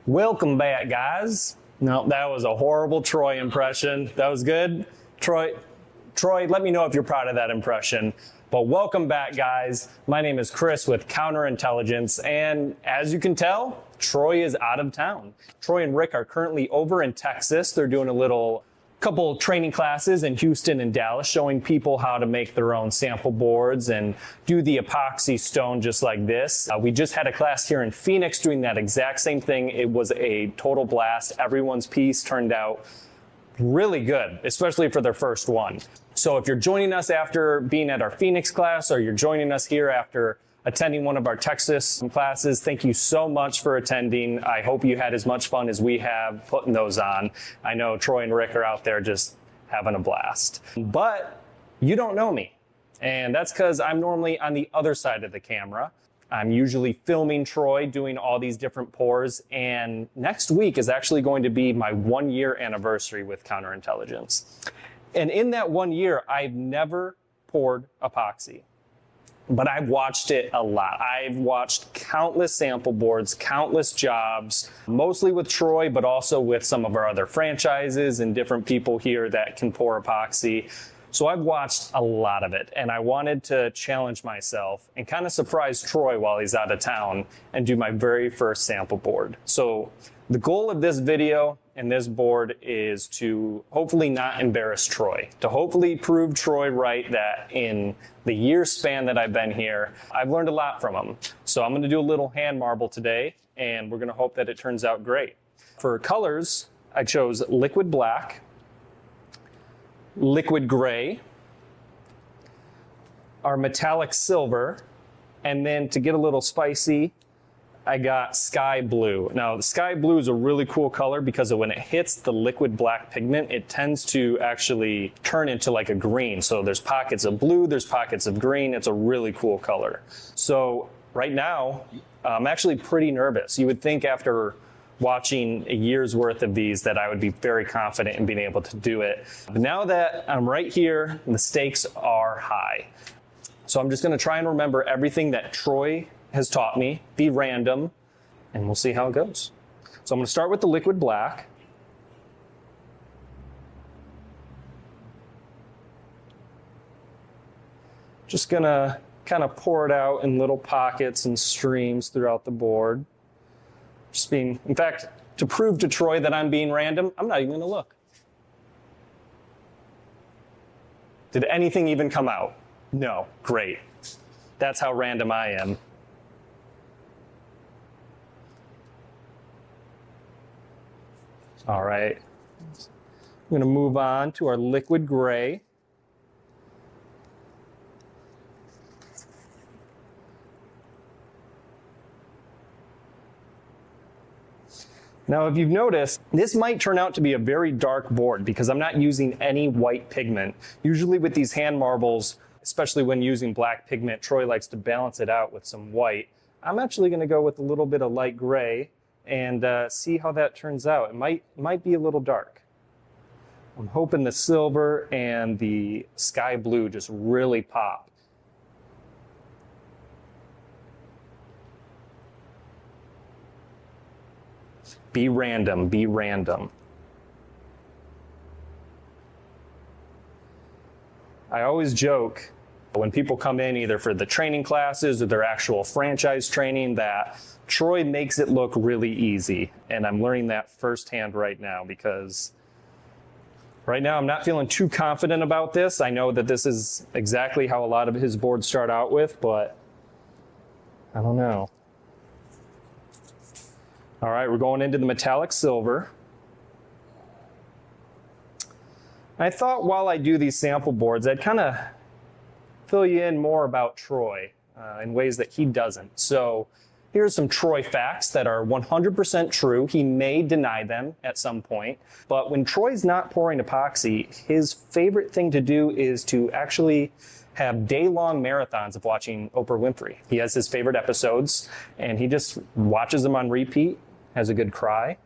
Welcome back, guys. No, that was a horrible Troy impression. That was good. Troy, let me know if you're proud of that impression. But welcome back, guys. My name is Chris with Counterintelligence, and as you can tell, Troy is out of town. Troy and Rick are currently over in Texas. They're doing a couple training classes in Houston and Dallas, showing people how to make their own sample boards and do the epoxy stone just like this. We just had a class here in Phoenix doing that exact same thing. It was a total blast. Everyone's piece turned out really good, especially for their first one. So if you're joining us after being at our Phoenix class, or you're joining us here after attending one of our Texas classes, thank you so much for attending. I hope you had as much fun as we have putting those on. I know Troy and Rick are out there just having a blast. But you don't know me, and that's because I'm normally on the other side of the camera. I'm usually filming Troy doing all these different pours, and next week is actually going to be my 1-year anniversary with Counterintelligence. And in that 1 year, I've never poured epoxy, but I've watched it a lot. I've watched countless sample boards, countless jobs, mostly with Troy, but also with some of our other franchises and different people here that can pour epoxy. So I've watched a lot of it, and I wanted to challenge myself and kind of surprise Troy while he's out of town and do my very first sample board. So the goal of this video and this board is to hopefully not embarrass Troy, to hopefully prove Troy right that in the year span that I've been here, I've learned a lot from him. So I'm going to do a little hand marble today, and we're going to hope that it turns out great. For colors, I chose liquid black, liquid gray, our metallic silver, and then to get a little spicy, I got sky blue. Now, the sky blue is a really cool color because when it hits the liquid black pigment, it tends to actually turn into like a green. So there's pockets of blue, there's pockets of green. It's a really cool color. So right now, I'm actually pretty nervous. You would think after watching a year's worth of these that I would be very confident in being able to do it. But now that I'm right here, the stakes are high. So I'm just gonna try and remember everything that Troy has taught me, be random, and we'll see how it goes. So I'm gonna start with the liquid black. Just gonna kind of pour it out in little pockets and streams throughout the board. In fact, to prove to Troy that I'm being random, I'm not even gonna look. Did anything even come out? No, great. That's how random I am. All right, I'm gonna move on to our liquid gray. Now, if you've noticed, this might turn out to be a very dark board because I'm not using any white pigment. Usually with these hand marbles, especially when using black pigment, Troy likes to balance it out with some white. I'm actually gonna go with a little bit of light gray and see how that turns out. It might be a little dark. I'm hoping the silver and the sky blue just really pop. Be random, be random. I always joke when people come in either for the training classes or their actual franchise training that Troy makes it look really easy. And I'm learning that firsthand right now because right now I'm not feeling too confident about this. I know that this is exactly how a lot of his boards start out with, but I don't know. All right, we're going into the metallic silver. I thought while I do these sample boards, I'd kind of fill you in more about Troy in ways that he doesn't. So here's some Troy facts that are 100% true. He may deny them at some point, but when Troy's not pouring epoxy, his favorite thing to do is to actually have day-long marathons of watching Oprah Winfrey. He has his favorite episodes, and he just watches them on repeat, has a good cry.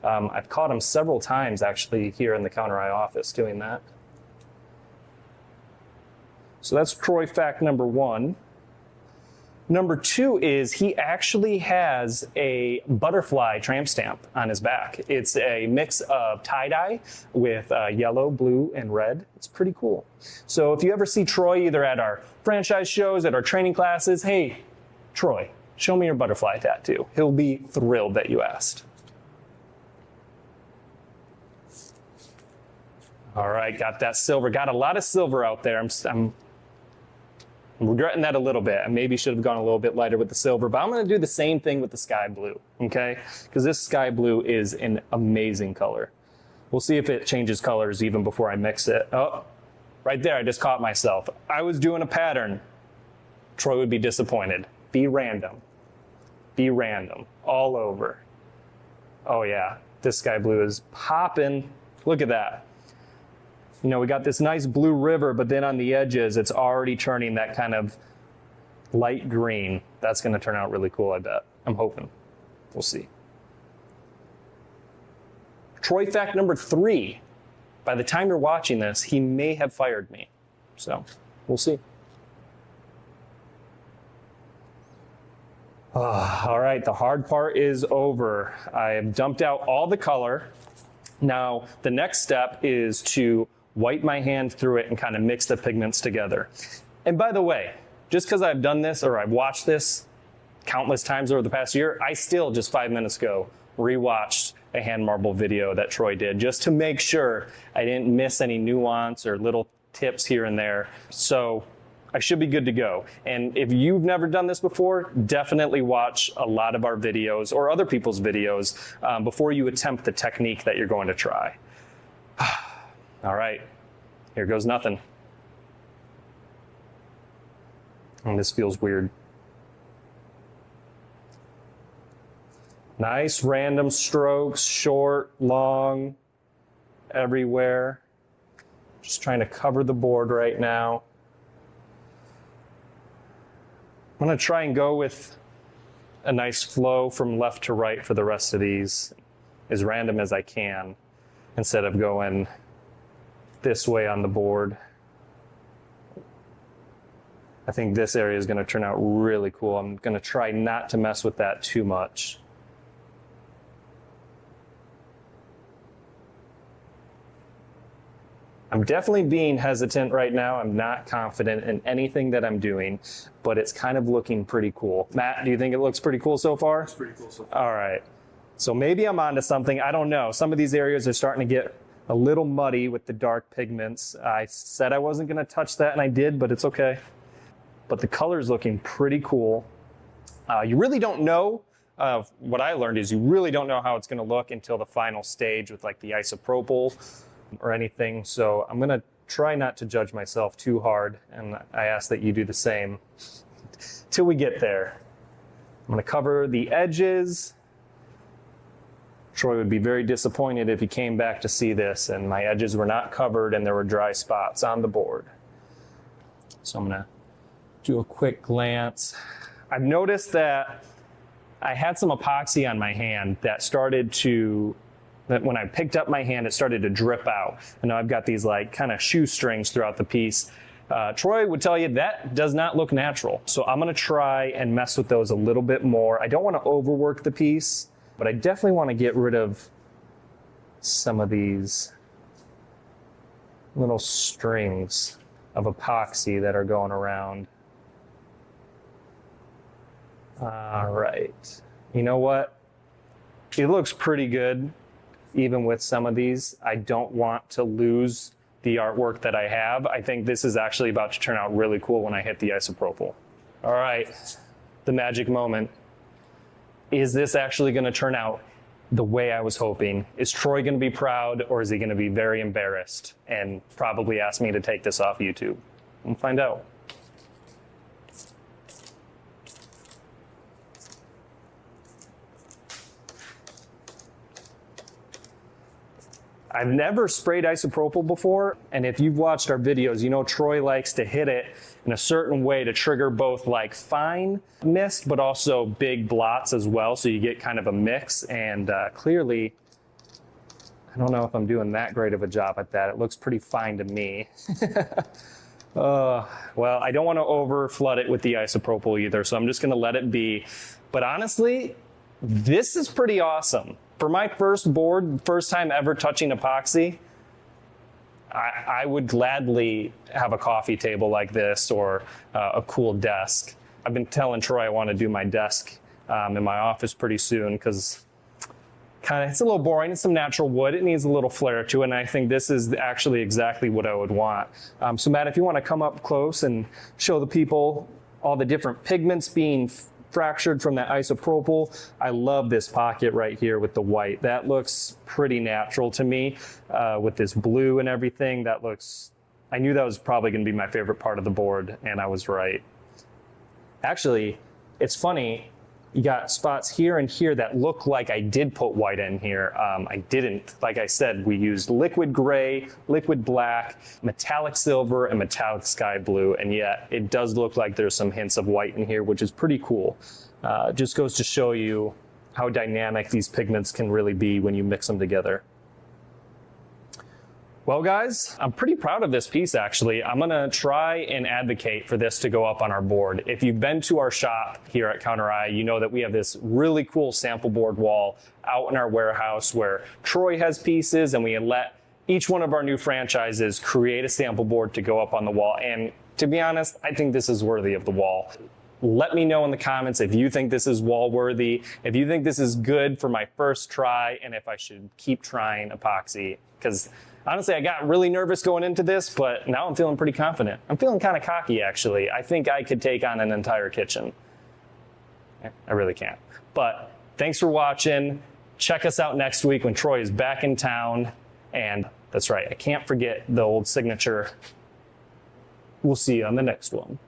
I've caught him several times actually here in the Counter Eye office doing that. So that's Troy fact number one. Number 2 is he actually has a butterfly tramp stamp on his back. It's a mix of tie-dye with yellow, blue, and red. It's pretty cool. So if you ever see Troy either at our franchise shows, at our training classes, hey, Troy, show me your butterfly tattoo. He'll be thrilled that you asked. All right, got that silver. Got a lot of silver out there. I'm regretting that a little bit. I maybe should have gone a little bit lighter with the silver, but I'm going to do the same thing with the sky blue, okay? Because this sky blue is an amazing color. We'll see if it changes colors even before I mix it. Oh, right there, I just caught myself. I was doing a pattern. Troy would be disappointed. Be random. Be random. All over. Oh yeah, this sky blue is popping. Look at that. You know, we got this nice blue river, but then on the edges, it's already turning that kind of light green. That's going to turn out really cool, I bet. I'm hoping. We'll see. Troy fact number 3. By the time you're watching this, he may have fired me. So, we'll see. All right, the hard part is over. I have dumped out all the color. Now, the next step is to wipe my hand through it and kind of mix the pigments together. And by the way, just because I've done this or I've watched this countless times over the past year, I still just 5 minutes ago rewatched a hand marble video that Troy did just to make sure I didn't miss any nuance or little tips here and there. So I should be good to go. And if you've never done this before, definitely watch a lot of our videos or other people's videos before you attempt the technique that you're going to try. All right, here goes nothing. And this feels weird. Nice random strokes, short, long, everywhere. Just trying to cover the board right now. I'm going to try and go with a nice flow from left to right for the rest of these, as random as I can, instead of going this way on the board. I think this area is going to turn out really cool. I'm going to try not to mess with that too much. I'm definitely being hesitant right now. I'm not confident in anything that I'm doing, but it's kind of looking pretty cool. Matt, do you think it looks pretty cool so far? It's pretty cool so far. All right. So maybe I'm onto something. I don't know. Some of these areas are starting to get a little muddy with the dark pigments. I said I wasn't going to touch that, and I did, but it's okay. But the color is looking pretty cool. You really don't know. What I learned is you really don't know how it's going to look until the final stage with like the isopropyl or anything. So I'm going to try not to judge myself too hard, and I ask that you do the same till we get there. I'm going to cover the edges. Troy would be very disappointed if he came back to see this and my edges were not covered and there were dry spots on the board. So I'm going to do a quick glance. I've noticed that I had some epoxy on my hand that when I picked up my hand, it started to drip out. And now I've got these like kind of shoestrings throughout the piece. Troy would tell you that does not look natural. So I'm going to try and mess with those a little bit more. I don't want to overwork the piece, but I definitely want to get rid of some of these little strings of epoxy that are going around. All right. You know what? It looks pretty good, even with some of these. I don't want to lose the artwork that I have. I think this is actually about to turn out really cool when I hit the isopropyl. All right, the magic moment. Is this actually going to turn out the way I was hoping? Is Troy going to be proud, or is he going to be very embarrassed and probably ask me to take this off YouTube? We'll find out. I've never sprayed isopropyl before, and if you've watched our videos, you know Troy likes to hit it in a certain way to trigger both like fine mist, but also big blots as well, so you get kind of a mix, and clearly, I don't know if I'm doing that great of a job at that. It looks pretty fine to me. Well, I don't want to over flood it with the isopropyl either, so I'm just going to let it be. But honestly, this is pretty awesome. For my first board, first time ever touching epoxy, I would gladly have a coffee table like this or a cool desk. I've been telling Troy I want to do my desk in my office pretty soon because it's a little boring. It's some natural wood. It needs a little flair to it, and I think this is actually exactly what I would want. So Matt, if you want to come up close and show the people all the different pigments being fractured from that isopropyl. I love this pocket right here with the white. That looks pretty natural to me with this blue and everything. That looks, I knew that was probably going to be my favorite part of the board, and I was right. Actually, it's funny. You got spots here and here that look like I did put white in here. I didn't. Like I said, we used liquid gray, liquid black, metallic silver, and metallic sky blue, and yet it does look like there's some hints of white in here, which is pretty cool. Just goes to show you how dynamic these pigments can really be when you mix them together. Well, guys, I'm pretty proud of this piece, actually. I'm going to try and advocate for this to go up on our board. If you've been to our shop here at Countertops, you know that we have this really cool sample board wall out in our warehouse where Troy has pieces, and we let each one of our new franchises create a sample board to go up on the wall. And to be honest, I think this is worthy of the wall. Let me know in the comments if you think this is wall worthy, if you think this is good for my first try, and if I should keep trying epoxy. Because honestly, I got really nervous going into this, but now I'm feeling pretty confident. I'm feeling kind of cocky, actually. I think I could take on an entire kitchen. I really can't. But thanks for watching. Check us out next week when Troy is back in town. And that's right, I can't forget the old signature. We'll see you on the next one.